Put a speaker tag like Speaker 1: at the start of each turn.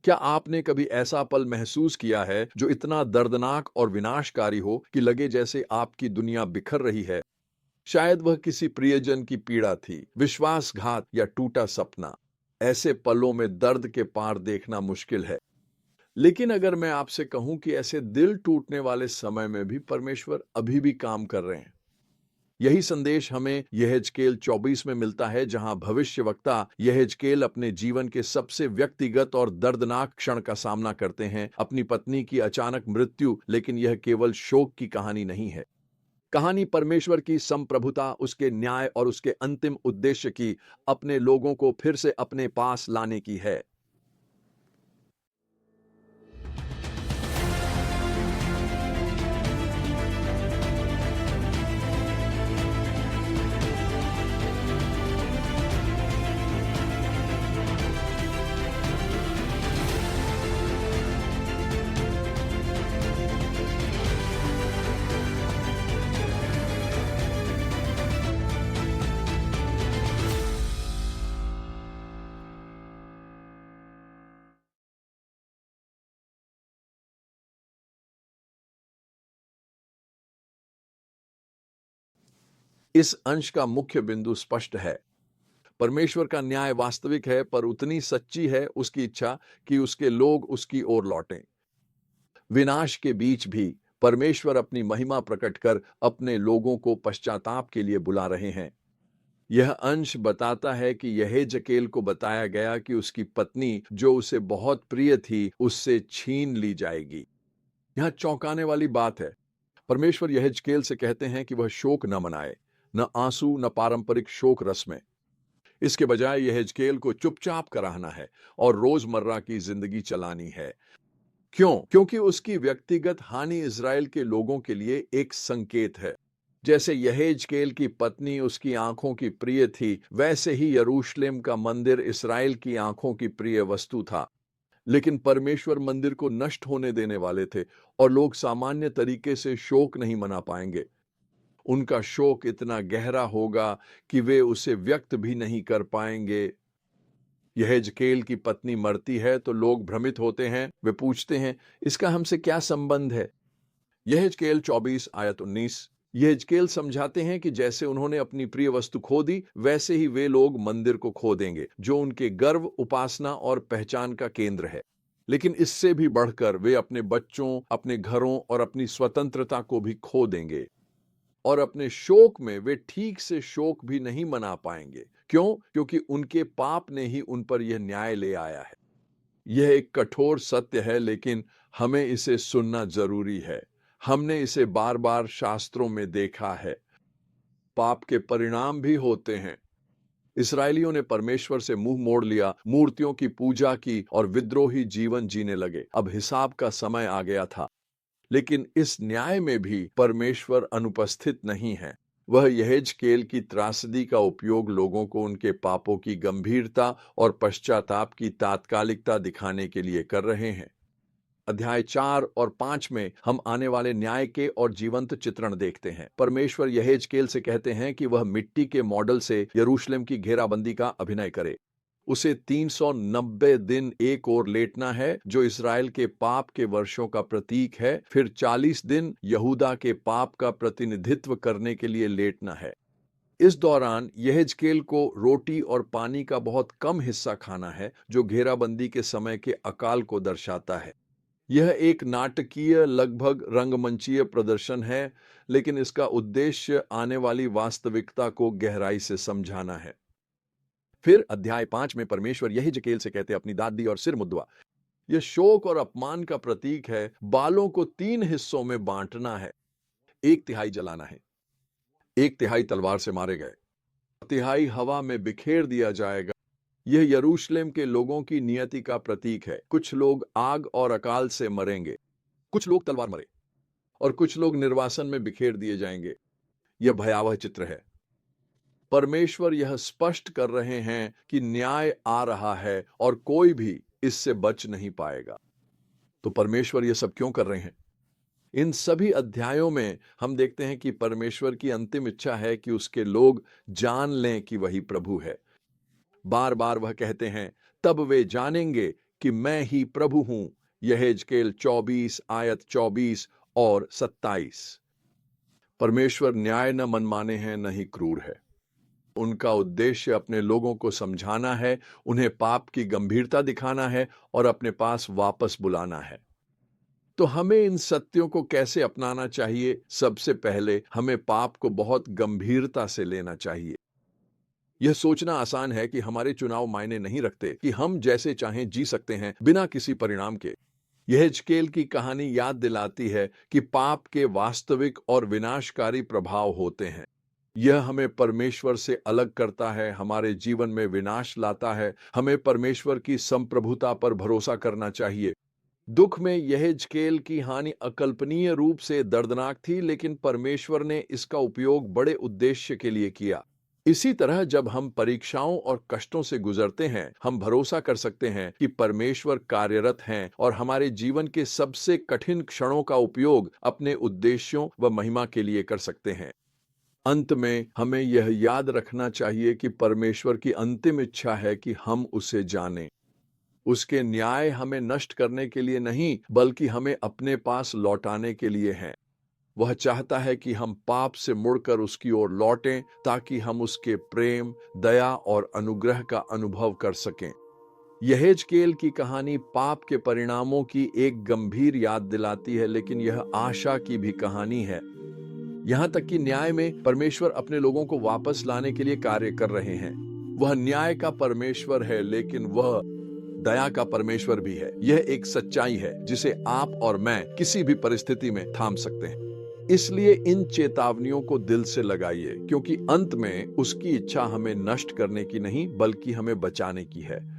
Speaker 1: क्या आपने कभी ऐसा पल महसूस किया है जो इतना दर्दनाक और विनाशकारी हो कि लगे जैसे आपकी दुनिया बिखर रही है? शायद वह किसी प्रियजन की पीड़ा थी, विश्वासघात या टूटा सपना। ऐसे पलों में दर्द के पार देखना मुश्किल है। लेकिन अगर मैं आपसे कहूं कि ऐसे दिल टूटने वाले समय में भी परमेश्वर अभी भी काम कर रहे हैं। यही संदेश हमें यहेजकेल 24 में मिलता है, जहां भविष्यवक्ता यहेजकेल अपने जीवन के सबसे व्यक्तिगत और दर्दनाक क्षण का सामना करते हैं, अपनी पत्नी की अचानक मृत्यु। लेकिन यह केवल शोक की कहानी नहीं है। कहानी परमेश्वर की संप्रभुता, उसके न्याय और उसके अंतिम उद्देश्य की, अपने लोगों को फिर से अपने पास लाने की है। इस अंश का मुख्य बिंदु स्पष्ट है। परमेश्वर का न्याय वास्तविक है, पर उतनी सच्ची है उसकी इच्छा कि उसके लोग उसकी ओर लौटें। विनाश के बीच भी परमेश्वर अपनी महिमा प्रकट कर अपने लोगों को पश्चाताप के लिए बुला रहे हैं। यह अंश बताता है कि यहेजकेल को बताया गया कि उसकी पत्नी, जो उसे बहुत प्रिय थी, उससे छीन ली जाएगी। यह चौंकाने वाली बात है। परमेश्वर यहेजकेल से कहते हैं कि वह शोक न मनाए, न आंसू, न पारंपरिक शोक रस्में। इसके बजाय यहेजकेल को चुपचाप कराहना है और रोजमर्रा की जिंदगी चलानी है। क्यों? क्योंकि उसकी व्यक्तिगत हानि इज़राइल के लोगों के लिए एक संकेत है। जैसे यहेजकेल की पत्नी उसकी आंखों की प्रिय थी, वैसे ही यरूशलेम का मंदिर इस्राएल की आंखों की प्रिय वस्तु था। लेकिन परमेश्वर मंदिर को नष्ट होने देने वाले थे, और लोग सामान्य तरीके से शोक नहीं मना पाएंगे। उनका शोक इतना गहरा होगा कि वे उसे व्यक्त भी नहीं कर पाएंगे। यहेजकेल की पत्नी मरती है तो लोग भ्रमित होते हैं। वे पूछते हैं, इसका हमसे क्या संबंध है? यहेजकेल 24 आयत 19। यहेजकेल समझाते हैं कि जैसे उन्होंने अपनी प्रिय वस्तु खो दी, वैसे ही वे लोग मंदिर को खो देंगे, जो उनके गर्व, उपासना और पहचान का केंद्र है। लेकिन इससे भी बढ़कर वे अपने बच्चों, अपने घरों और अपनी स्वतंत्रता को भी खो देंगे। और अपने शोक में वे ठीक से शोक भी नहीं मना पाएंगे। क्यों? क्योंकि उनके पाप ने ही उन पर यह न्याय ले आया है। यह एक कठोर सत्य है, लेकिन हमें इसे सुनना जरूरी है। हमने इसे बार बार शास्त्रों में देखा है। पाप के परिणाम भी होते हैं। इसराइलियों ने परमेश्वर से मुंह मोड़ लिया, मूर्तियों की पूजा की और विद्रोही जीवन जीने लगे। अब हिसाब का समय आ गया था। लेकिन इस न्याय में भी परमेश्वर अनुपस्थित नहीं है। वह यहेजकेल की त्रासदी का उपयोग लोगों को उनके पापों की गंभीरता और पश्चाताप की तात्कालिकता दिखाने के लिए कर रहे हैं। अध्याय 4 और 5 में हम आने वाले न्याय के और जीवंत चित्रण देखते हैं। परमेश्वर यहेजकेल से कहते हैं कि वह मिट्टी के मॉडल से यरूशलेम की घेराबंदी का अभिनय करे। उसे 390 दिन एक ओर लेटना है, जो इसराइल के पाप के वर्षों का प्रतीक है। फिर 40 दिन यहूदा के पाप का प्रतिनिधित्व करने के लिए लेटना है। इस दौरान यहेजकेल को रोटी और पानी का बहुत कम हिस्सा खाना है, जो घेराबंदी के समय के अकाल को दर्शाता है। यह एक नाटकीय, लगभग रंगमंचीय प्रदर्शन है, लेकिन इसका उद्देश्य आने वाली वास्तविकता को गहराई से समझाना है। फिर अध्याय 5 में परमेश्वर यहेजकेल से कहते, अपनी दादी और सिर मुद्दवा। यह शोक और अपमान का प्रतीक है। बालों को 3 हिस्सों में बांटना है। 1/3 जलाना है, 1/3 तलवार से मारे गए, 1/3 हवा में बिखेर दिया जाएगा। यह यरूशलेम के लोगों की नियति का प्रतीक है। कुछ लोग आग और अकाल से मरेंगे, कुछ लोग तलवार मरे, और कुछ लोग निर्वासन में बिखेर दिए जाएंगे। यह भयावह चित्र है। परमेश्वर यह स्पष्ट कर रहे हैं कि न्याय आ रहा है और कोई भी इससे बच नहीं पाएगा। तो परमेश्वर यह सब क्यों कर रहे हैं? इन सभी अध्यायों में हम देखते हैं कि परमेश्वर की अंतिम इच्छा है कि उसके लोग जान लें कि वही प्रभु है। बार बार वह कहते हैं, तब वे जानेंगे कि मैं ही प्रभु हूं। यहेजकेल 24 आयत 24 और 27। परमेश्वर न्याय न मनमाने हैं न ही क्रूर है। उनका उद्देश्य अपने लोगों को समझाना है, उन्हें पाप की गंभीरता दिखाना है और अपने पास वापस बुलाना है। तो हमें इन सत्यों को कैसे अपनाना चाहिए? सबसे पहले हमें पाप को बहुत गंभीरता से लेना चाहिए। यह सोचना आसान है कि हमारे चुनाव मायने नहीं रखते, कि हम जैसे चाहें जी सकते हैं बिना किसी परिणाम के। यहेजकेल की कहानी याद दिलाती है कि पाप के वास्तविक और विनाशकारी प्रभाव होते हैं। यह हमें परमेश्वर से अलग करता है, हमारे जीवन में विनाश लाता है। हमें परमेश्वर की संप्रभुता पर भरोसा करना चाहिए। दुख में यहेजकेल की हानि अकल्पनीय रूप से दर्दनाक थी, लेकिन परमेश्वर ने इसका उपयोग बड़े उद्देश्य के लिए किया। इसी तरह जब हम परीक्षाओं और कष्टों से गुजरते हैं, हम भरोसा कर सकते हैं कि परमेश्वर कार्यरत हैं और हमारे जीवन के सबसे कठिन क्षणों का उपयोग अपने उद्देश्यों व महिमा के लिए कर सकते हैं। अंत में हमें यह याद रखना चाहिए कि परमेश्वर की अंतिम इच्छा है कि हम उसे जानें। उसके न्याय हमें नष्ट करने के लिए नहीं, बल्कि हमें अपने पास लौटाने के लिए हैं। वह चाहता है कि हम पाप से मुड़कर उसकी ओर लौटें, ताकि हम उसके प्रेम, दया और अनुग्रह का अनुभव कर सकें। यहेजकेल की कहानी पाप के परिणामों की एक गंभीर याद दिलाती है, लेकिन यह आशा की भी कहानी है। यहाँ तक कि न्याय में परमेश्वर अपने लोगों को वापस लाने के लिए कार्य कर रहे हैं। वह न्याय का परमेश्वर है, लेकिन वह दया का परमेश्वर भी है। यह एक सच्चाई है जिसे आप और मैं किसी भी परिस्थिति में थाम सकते हैं। इसलिए इन चेतावनियों को दिल से लगाइए, क्योंकि अंत में उसकी इच्छा हमें नष्ट करने की नहीं, बल्कि हमें बचाने की है।